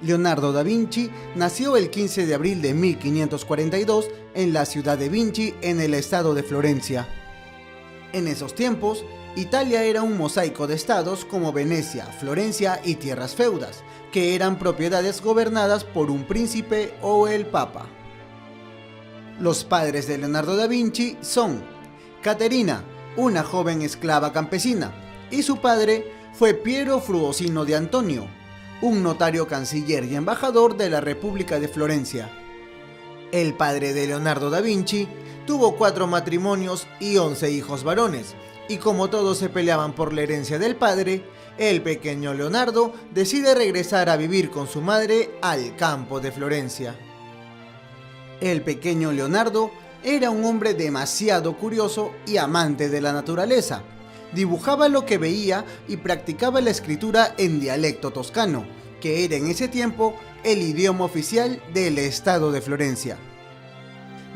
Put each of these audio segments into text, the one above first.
Leonardo da Vinci nació el 15 de abril de 1542 en la ciudad de Vinci, en el estado de Florencia. En esos tiempos, Italia era un mosaico de estados como Venecia, Florencia y tierras feudas, que eran propiedades gobernadas por un príncipe o el papa. Los padres de Leonardo da Vinci son Caterina, una joven esclava campesina, y su padre fue Piero Fruosino de Antonio, un notario canciller y embajador de la República de Florencia. El padre de Leonardo da Vinci tuvo 4 matrimonios y 11 hijos varones, y como todos se peleaban por la herencia del padre, el pequeño Leonardo decide regresar a vivir con su madre al campo de Florencia. El pequeño Leonardo era un hombre demasiado curioso y amante de la naturaleza. Dibujaba lo que veía y practicaba la escritura en dialecto toscano, que era en ese tiempo el idioma oficial del estado de Florencia.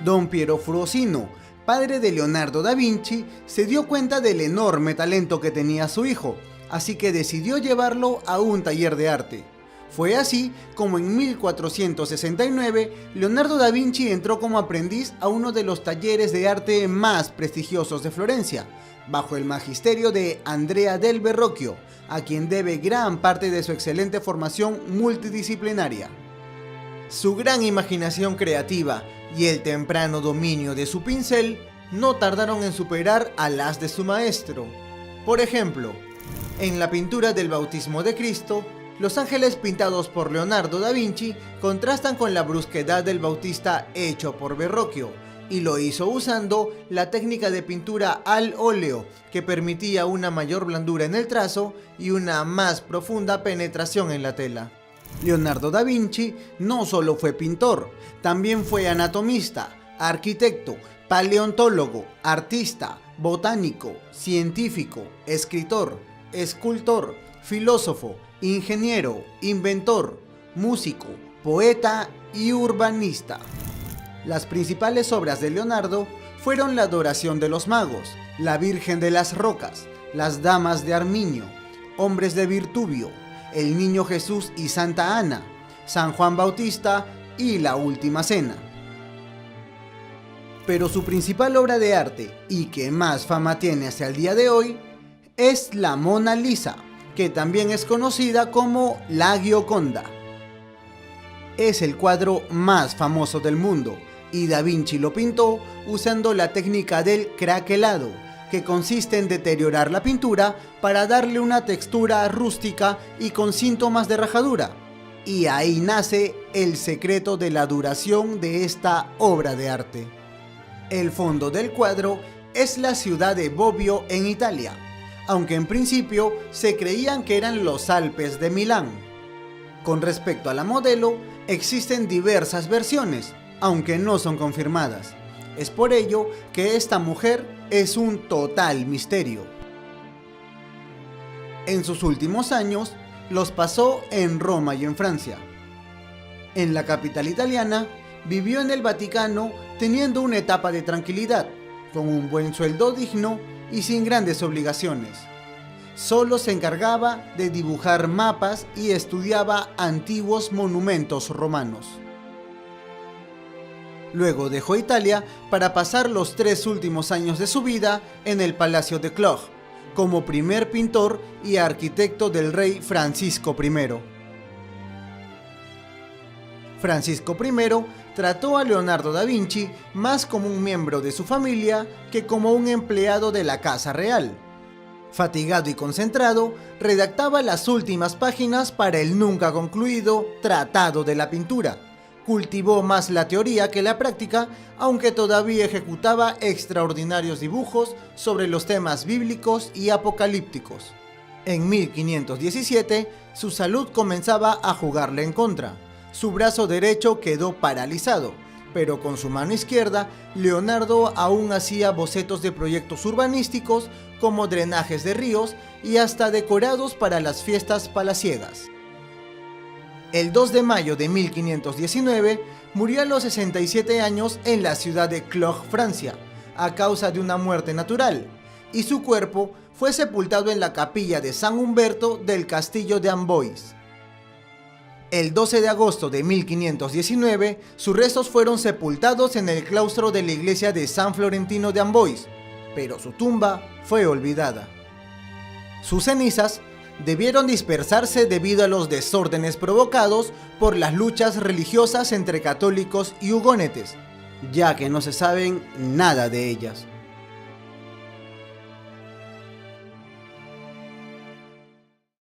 Don Piero Fruosino, padre de Leonardo da Vinci, se dio cuenta del enorme talento que tenía su hijo, así que decidió llevarlo a un taller de arte. Fue así como en 1469 Leonardo da Vinci entró como aprendiz a uno de los talleres de arte más prestigiosos de Florencia, bajo el magisterio de Andrea del Verrocchio, a quien debe gran parte de su excelente formación multidisciplinaria. Su gran imaginación creativa y el temprano dominio de su pincel no tardaron en superar al as de su maestro. Por ejemplo, en la pintura del Bautismo de Cristo, los ángeles pintados por Leonardo da Vinci contrastan con la brusquedad del Bautista hecho por Verrocchio, y lo hizo usando la técnica de pintura al óleo, que permitía una mayor blandura en el trazo y una más profunda penetración en la tela. Leonardo da Vinci no solo fue pintor, también fue anatomista, arquitecto, paleontólogo, artista, botánico, científico, escritor, escultor, filósofo, ingeniero, inventor, músico, poeta y urbanista. Las principales obras de Leonardo fueron la Adoración de los Magos, la Virgen de las Rocas, las Damas de Arminio, Hombres de Virtubio, el Niño Jesús y Santa Ana, San Juan Bautista y la Última Cena. Pero su principal obra de arte, y que más fama tiene hasta el día de hoy, es la Mona Lisa, que también es conocida como la Gioconda. Es el cuadro más famoso del mundo, y Da Vinci lo pintó usando la técnica del craquelado, que consiste en deteriorar la pintura para darle una textura rústica y con síntomas de rajadura. Y ahí nace el secreto de la duración de esta obra de arte. El fondo del cuadro es la ciudad de Bobbio en Italia, aunque en principio se creían que eran los Alpes de Milán. Con respecto a la modelo, existen diversas versiones, aunque no son confirmadas. Es por ello que esta mujer es un total misterio. En sus últimos años, los pasó en Roma y en Francia. En la capital italiana, vivió en el Vaticano teniendo una etapa de tranquilidad, con un buen sueldo digno y sin grandes obligaciones. Solo se encargaba de dibujar mapas y estudiaba antiguos monumentos romanos. Luego dejó Italia para pasar los 3 últimos años de su vida en el Palacio de Cloch, como primer pintor y arquitecto del rey Francisco I. Francisco I trató a Leonardo da Vinci más como un miembro de su familia que como un empleado de la casa real. Fatigado y concentrado, redactaba las últimas páginas para el nunca concluido Tratado de la Pintura, Cultivó más la teoría que la práctica, aunque todavía ejecutaba extraordinarios dibujos sobre los temas bíblicos y apocalípticos. En 1517, su salud comenzaba a jugarle en contra. Su brazo derecho quedó paralizado, pero con su mano izquierda, Leonardo aún hacía bocetos de proyectos urbanísticos como drenajes de ríos y hasta decorados para las fiestas palaciegas. El 2 de mayo de 1519 murió a los 67 años en la ciudad de Cloch, Francia, a causa de una muerte natural, y su cuerpo fue sepultado en la capilla de San Humberto del castillo de Amboise. El 12 de agosto de 1519, sus restos fueron sepultados en el claustro de la iglesia de San Florentino de Amboise, pero su tumba fue olvidada. Sus cenizas debieron dispersarse debido a los desórdenes provocados por las luchas religiosas entre católicos y hugonotes, ya que no se saben nada de ellas.